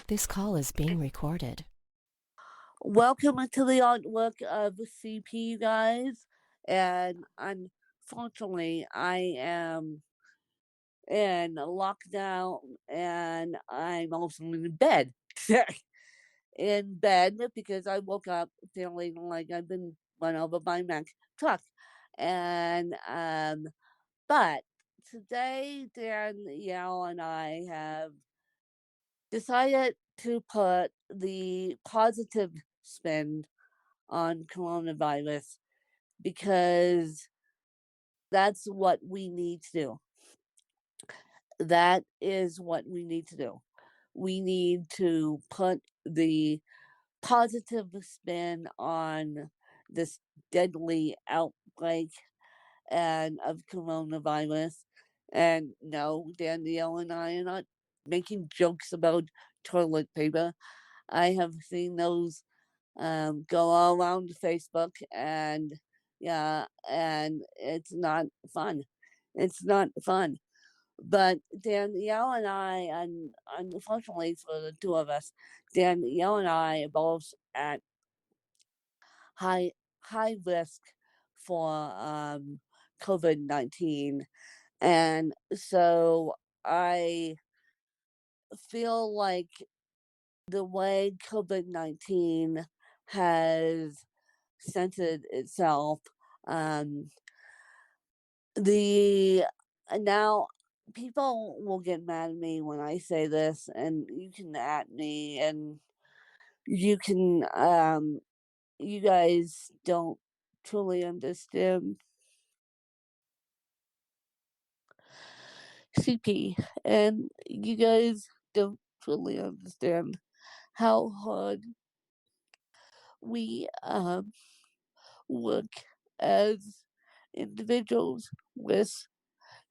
This call is being recorded. Welcome to the artwork of CP, you guys. And unfortunately, I am in lockdown and I'm also in bed. In bed because I woke up feeling like I've been run over by a Mack truck. And, but today, Danielle and I have decided to put the positive spin on coronavirus because that's what we need to do. That is what we need to do. We need to put the positive spin on this deadly outbreak and of coronavirus. And no, Danielle and I are not making jokes about toilet paper. I have seen those go all around Facebook, and yeah, and it's not fun. It's not fun. But Danielle and I, and unfortunately for the two of us, Danielle and I are both at high high risk for COVID-19, and so I feel like the way COVID-19 has centered itself. Um, the now people will get mad at me when I say this, and you can at me, and you can you guys don't truly understand CP, and you guys don't truly understand how hard we work as individuals with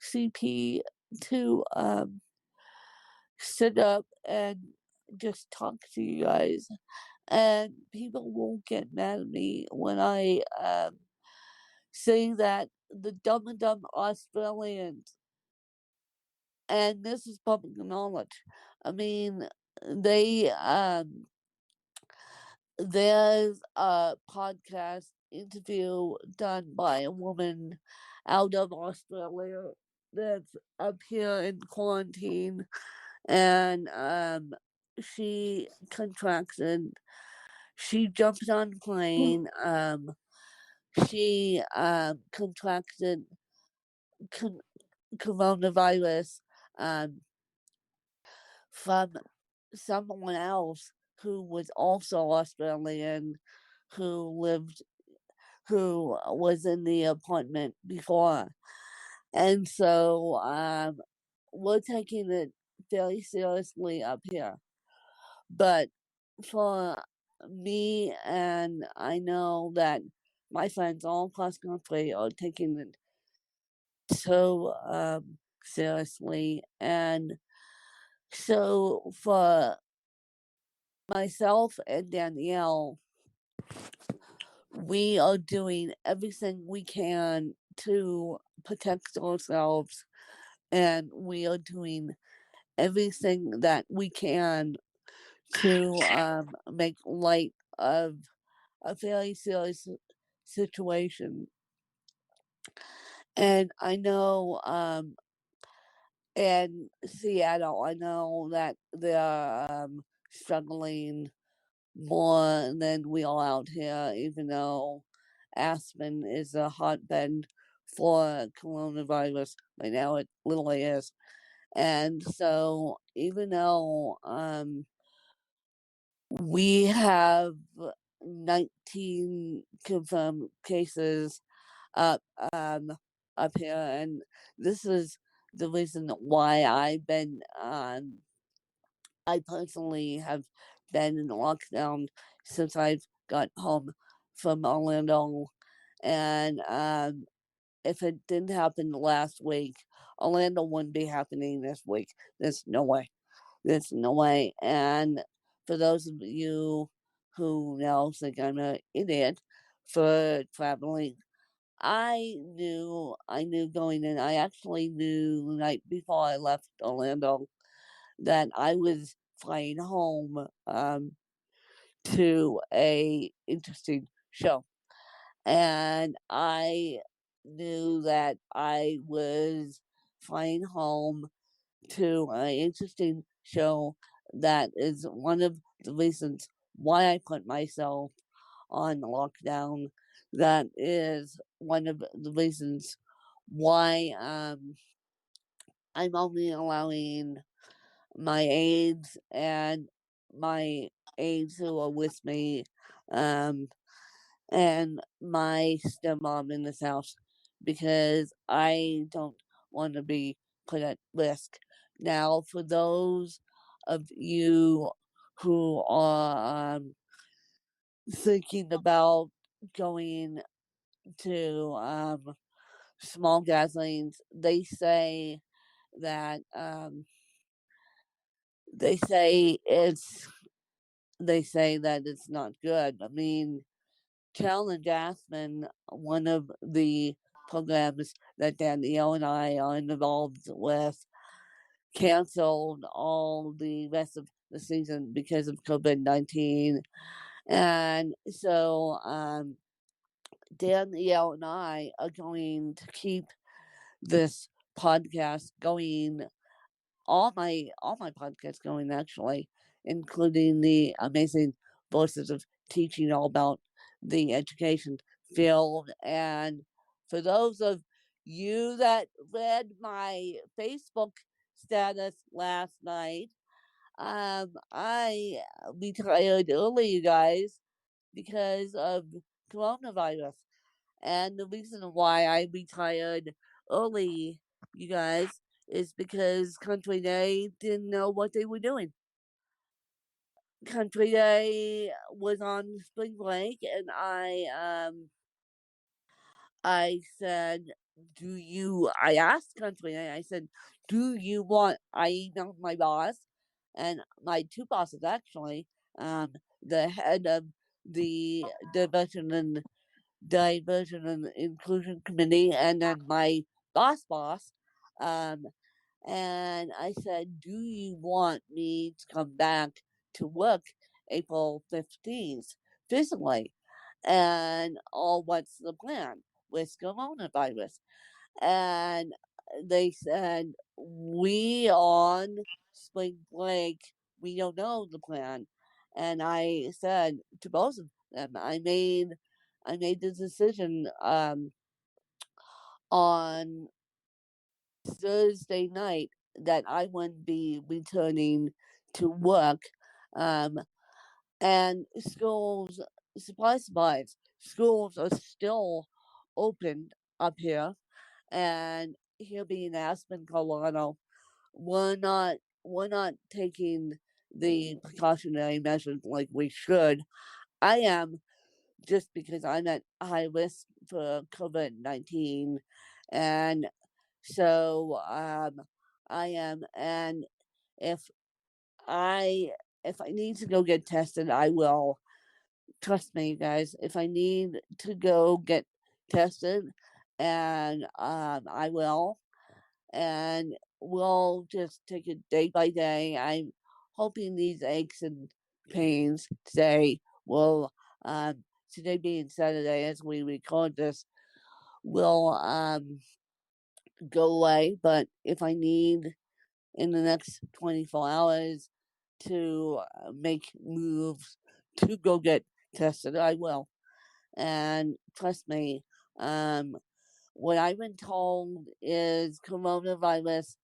CP to sit up and just talk to you guys. And people won't get mad at me when I say that the dumb and dumb Australians, and this is public knowledge. I mean, they there's a podcast interview done by a woman out of Australia that's up here in quarantine, and she contracted. She jumped on a plane. She contracted con- coronavirus um, from someone else who was also Australian, who lived, who was in the appointment before, and so we're taking it very seriously up here. But for me, and I know that my friends all across the country are taking it so seriously. And so for myself and Danielle, we are doing everything we can to protect ourselves, and we are doing everything that we can to make light of a very serious situation. And I know in Seattle, I know that they're struggling more than we are out here, even though Aspen is a hotbed for coronavirus. Right now, it literally is. And so, even though we have 19 confirmed cases up up here, and this is the reason why I personally have been in lockdown since I've got home from Orlando. And if it didn't happen last week, Orlando wouldn't be happening this week. There's no way. There's no way. And for those of you who now think I'm an idiot for traveling, I knew going in. I actually knew the night before I left Orlando that I was flying home to a interesting show. And I knew that I was flying home to an interesting show that is one of the reasons why I put myself on lockdown. That is one of the reasons why I'm only allowing my aides and my aides who are with me um, and my stepmom in this house because I don't want to be put at risk. Now, for those of you who are thinking about going to small gatherings, that they say it's they say that it's not good. I mean, Cal and Jasmine, one of the programs that Danielle and I are involved with, canceled all the rest of the season because of COVID-19. And so Danielle and I are going to keep this podcast going, all my podcasts going actually, including the amazing voices of teaching all about the education field. And for those of you that read my Facebook status last night, I retired early, you guys, because of coronavirus. And the reason why I retired early, you guys, is because Country Day didn't know what they were doing. Country Day was on spring break, and I said, I asked Country Day, I said, do you want, I emailed my boss, and my two bosses actually, um, the head of the diversion and inclusion committee, and then my boss. Um, and I said, "Do you want me to come back to work April 15th physically?" And what's the plan with coronavirus? And they said, "We on spring break. We don't know the plan." And I said to both of them, I made the decision on Thursday night that I wouldn't be returning to work. Um, and schools, surprise, schools are still open up here. And here being Aspen, Colorado, we're not taking the precautionary measures like we should. I am, just because I'm at high risk for COVID-19, and so I am. And if I if I need to go get tested, I will. Trust me, guys. If I need to go get tested, and I will, and we'll just take it day by day. I'm hoping these aches and pains today will, today being Saturday as we record this, will go away. But if I need in the next 24 hours to make moves to go get tested, I will. And trust me, um, what I've been told is coronavirus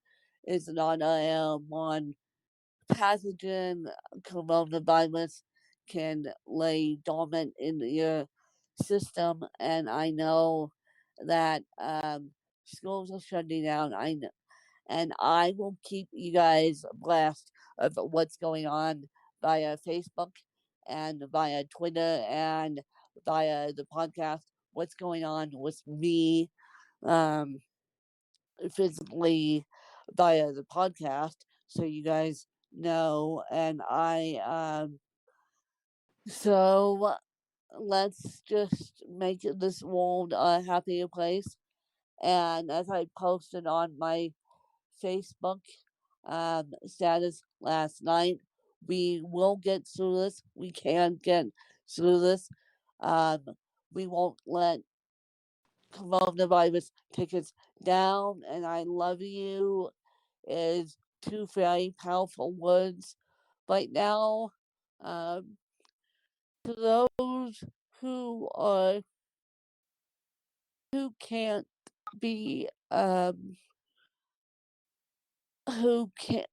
is not a airborne pathogen. Coronavirus can lay dormant in your system, and I know that schools are shutting down. I know, and I will keep you guys abreast of what's going on via Facebook and via Twitter and via the podcast. What's going on with me um, physically via the podcast, so you guys know. And so let's just make this world a happier place. And as I posted on my Facebook status last night, We will get through this. We can get through this. We won't let coronavirus take us down. And I love you is two very powerful words right now. Um, to those who are who can't be who can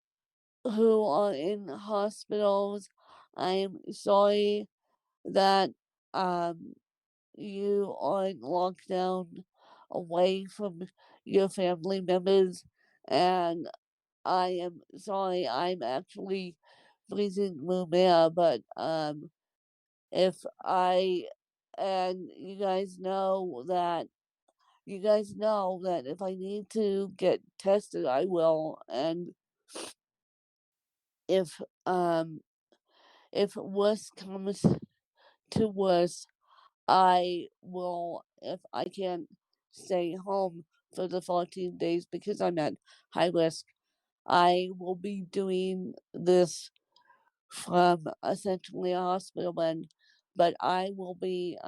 who are in hospitals, I am sorry that um you are in lockdown away from your family members, and I am sorry I'm actually breathing Lumea, but if I and you guys know that if I need to get tested I will, and if um if worse comes to worse I will, if I can't stay home for the 14 days because I'm at high risk, I will be doing this from essentially a hospital bed, but I will be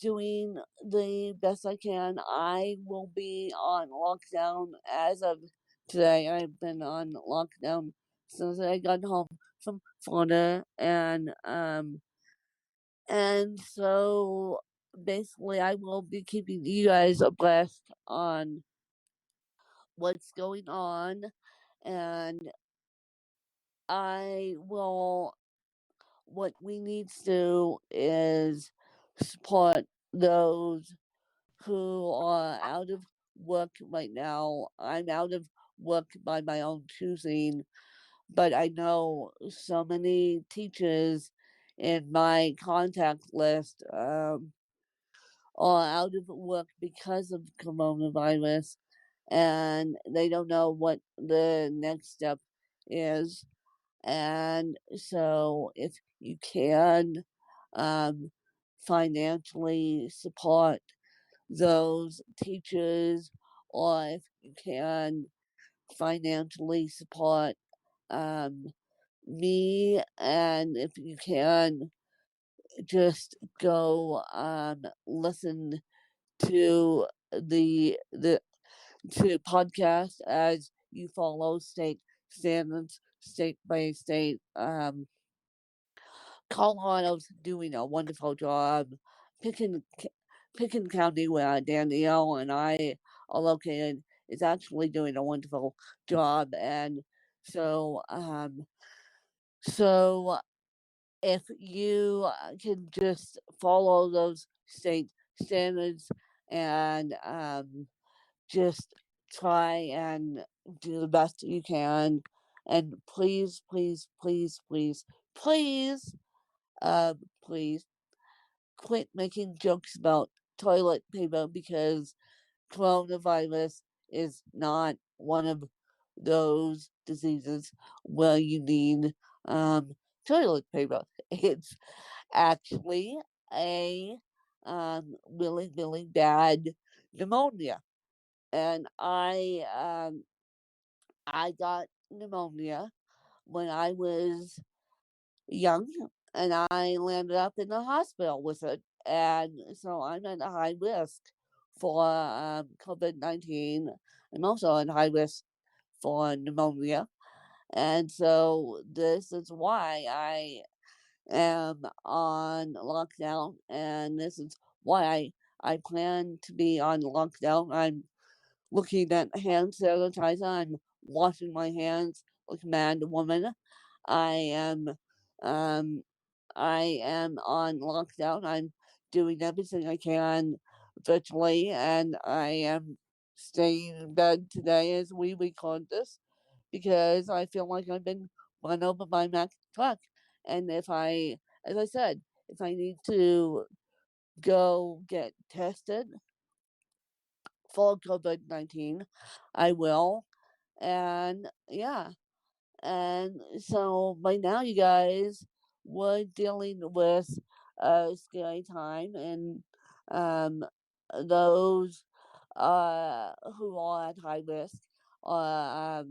doing the best I can. I will be on lockdown as of today. I've been on lockdown since I got home from Florida, and so basically I will be keeping you guys abreast on what's going on, and I will what we need to do is support those who are out of work right now. I'm out of work by my own choosing, but I know so many teachers in my contact list are out of work because of coronavirus, and they don't know what the next step is. And so, if you can financially support those teachers, or if you can financially support um, me, and if you can just go listen to the to podcast as you follow state standards, state by state. Colorado's doing a wonderful job. Picking Picken County, where Danielle and I are located, is actually doing a wonderful job, and so so if you can just follow those state standards and just try and do the best you can, and please, please, please, please, please, please quit making jokes about toilet paper, because coronavirus is not one of those diseases where you need toilet paper. It's actually a really, really bad pneumonia. And I got pneumonia when I was young, and I landed up in the hospital with it. And so I'm at a high risk for COVID 19. I'm also at high risk for pneumonia. And so this is why I am on lockdown, and this is why I plan to be on lockdown. I'm looking at hand sanitizer. I'm washing my hands like a mad woman. I am um I am on lockdown. I'm doing everything I can virtually, and I am staying in bed today as we record this because I feel like I've been run over by Mack truck. And as I said, if I need to go get tested for COVID 19, I will. And yeah, and so by now, you guys, we're dealing with a scary time, and um, those who are at high risk are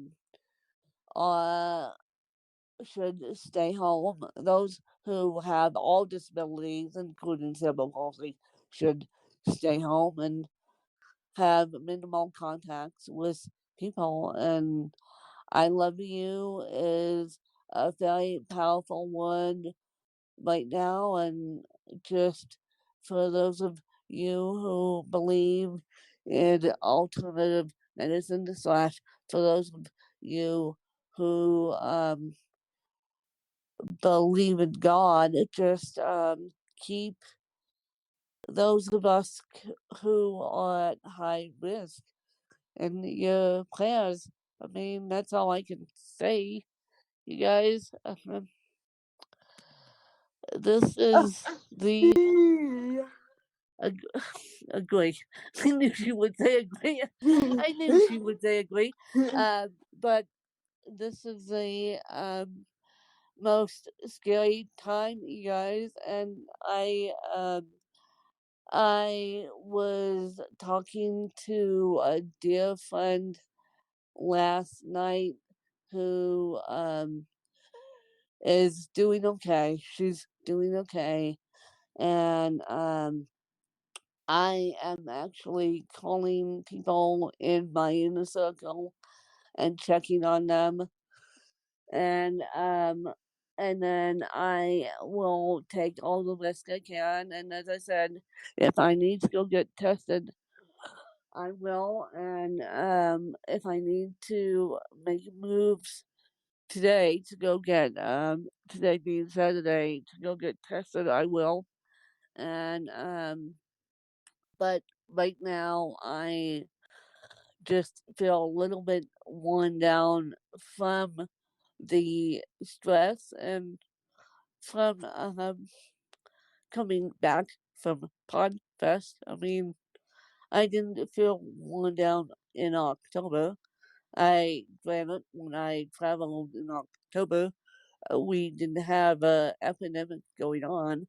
should stay home. Those who have all disabilities, including cerebral palsy, should stay home and have minimal contacts with people. And I love you is a very powerful word right now. And just for those of you who believe in alternative medicine, slash, for those of you who believe in God, just keep those of us who are at high risk in your prayers. I mean, that's all I can say, you guys. This is the agree. I knew she would say agree. I knew she would say agree. But this is the most scary time, you guys, and I was talking to a dear friend last night who is doing okay. She's doing okay, and I am actually calling people in my inner circle and checking on them, and then I will take all the risk I can. And as I said, if I need to go get tested, I will. And if I need to make moves today to go get today being Saturday to go get tested, I will. And but right now I just feel a little bit worn down from the stress and from coming back from Podfest. I mean, I didn't feel worn down in October. I granted when I traveled in October, we didn't have a epidemic going on,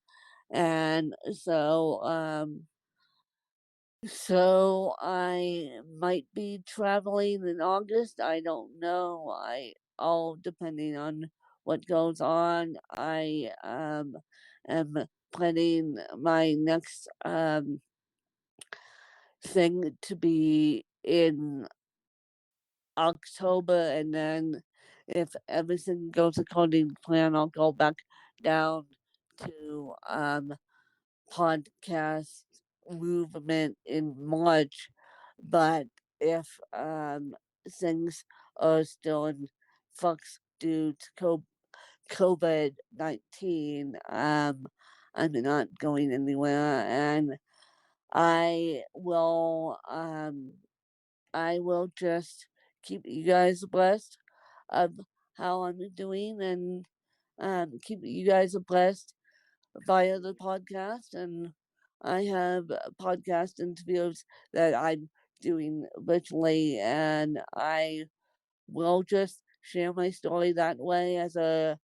and so I might be traveling in August. I don't know. I all depending on what goes on. I am planning my next thing to be in October, and then if everything goes according to plan, I'll go back down to podcast movement in March. But if things are still in flux due to COVID-19, I'm not going anywhere, and I will I will just keep you guys abreast of how I'm doing, and keep you guys abreast via the podcast. And I have podcast interviews that I'm doing virtually, and I will just share my story that way as a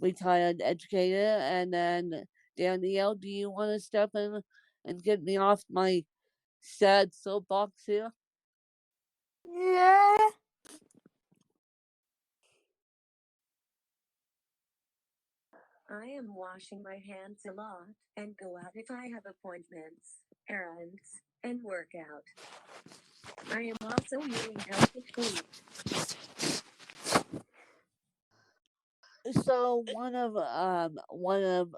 retired educator. And then, Danielle, do you want to step in and get me off my sad soapbox here? Yeah. I am washing my hands a lot and go out if I have appointments, errands, and workout. I am also eating healthy food. So one of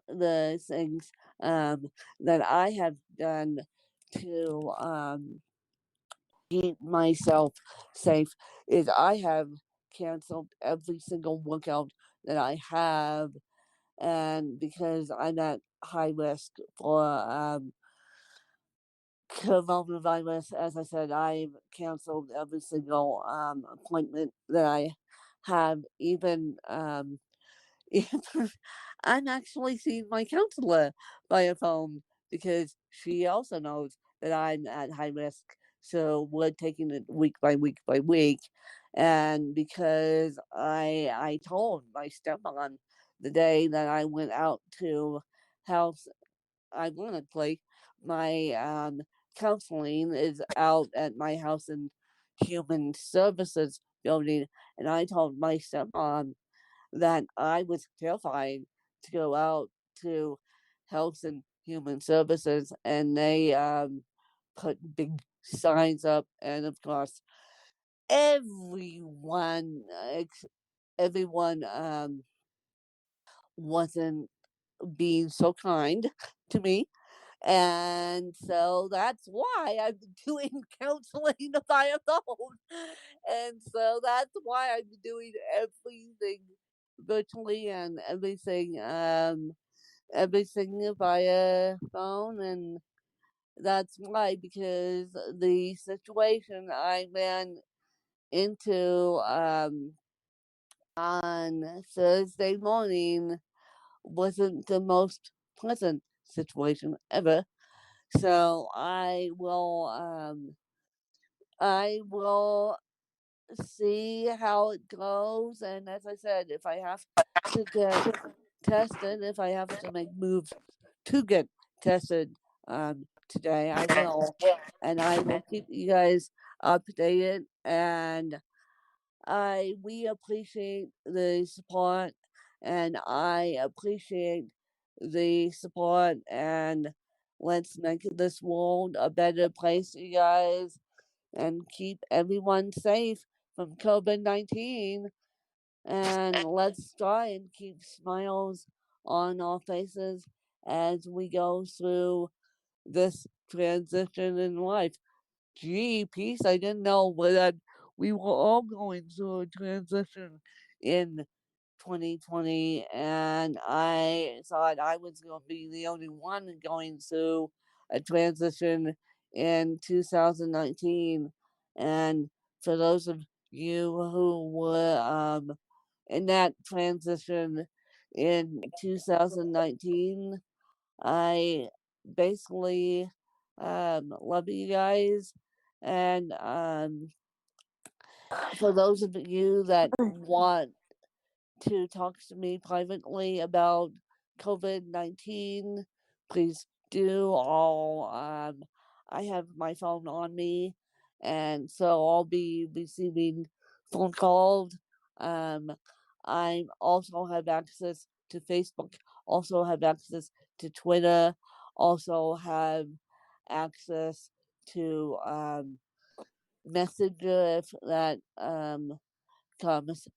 the things that I have done to keep myself safe is I have canceled every single workout that I have, and because I'm at high risk for coronavirus, as I said, I've canceled every single appointment that I have, even I'm actually seeing my counselor via phone because she also knows that I'm at high risk. So we're taking it week by week by week. And because I told my stepmom the day that I went out to health, ironically, my counseling is out at my house and human services building, and I told my stepmom that I was terrified to go out to Health and Human Services, and they put big signs up, and of course, everyone, everyone wasn't being so kind to me. And so that's why I'm doing counseling via phone. And so that's why I'm doing everything virtually and everything via phone. And that's why, because the situation I ran into on Thursday morning wasn't the most pleasant situation ever. So I will see how it goes, and as I said, if I have to get tested, if I have to make moves to get tested today, I will, and I will keep you guys updated. And we appreciate the support, and I appreciate the support, and let's make this world a better place, you guys, and keep everyone safe from COVID-19. And let's try and keep smiles on our faces as we go through this transition in life. Gee, peace, I didn't know that we were all going through a transition in 2020, and I thought I was going to be the only one going through a transition in 2019. And for those of you who were in that transition in 2019, I basically love you guys. And for those of you that want to talk to me privately about COVID-19, please do. I have my phone on me, and so I'll be receiving phone calls. Um, I also have access to Facebook, also have access to Twitter, also have access to Messenger if that comes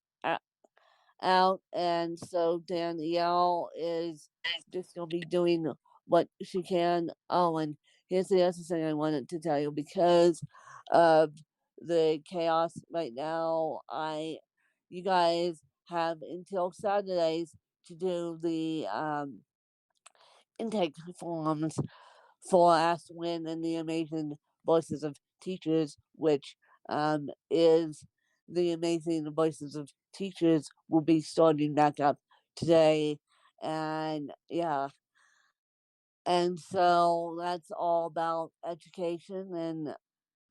out. And so Danielle is just going to be doing what she can. Oh, and here's the other thing I wanted to tell you, because of the chaos right now, you guys have until Saturdays to do the intake forms for Ask Win and the Amazing Voices of Teachers, which is the Amazing Voices of Teachers will be starting back up today. And yeah, and so that's all about education, and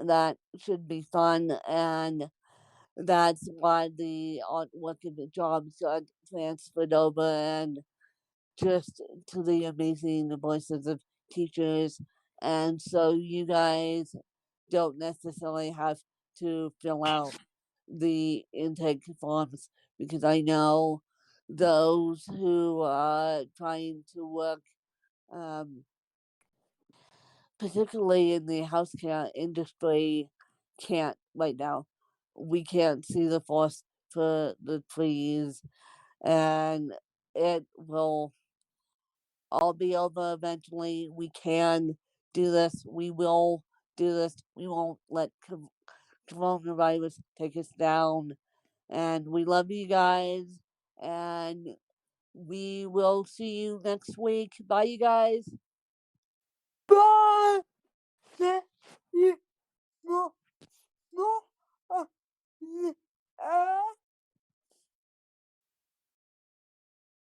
that should be fun. And that's why the artwork of the jobs got transferred over, and just to the amazing voices of teachers. And so you guys don't necessarily have to fill out the intake forms, because I know those who are trying to work, um, particularly in the healthcare industry, can't right now. We can't see the forest for the trees, and it will all be over eventually. We can do this. We will do this. We won't let coronavirus take us down. And we love you guys. And we will see you next week. Bye, you guys. Bye.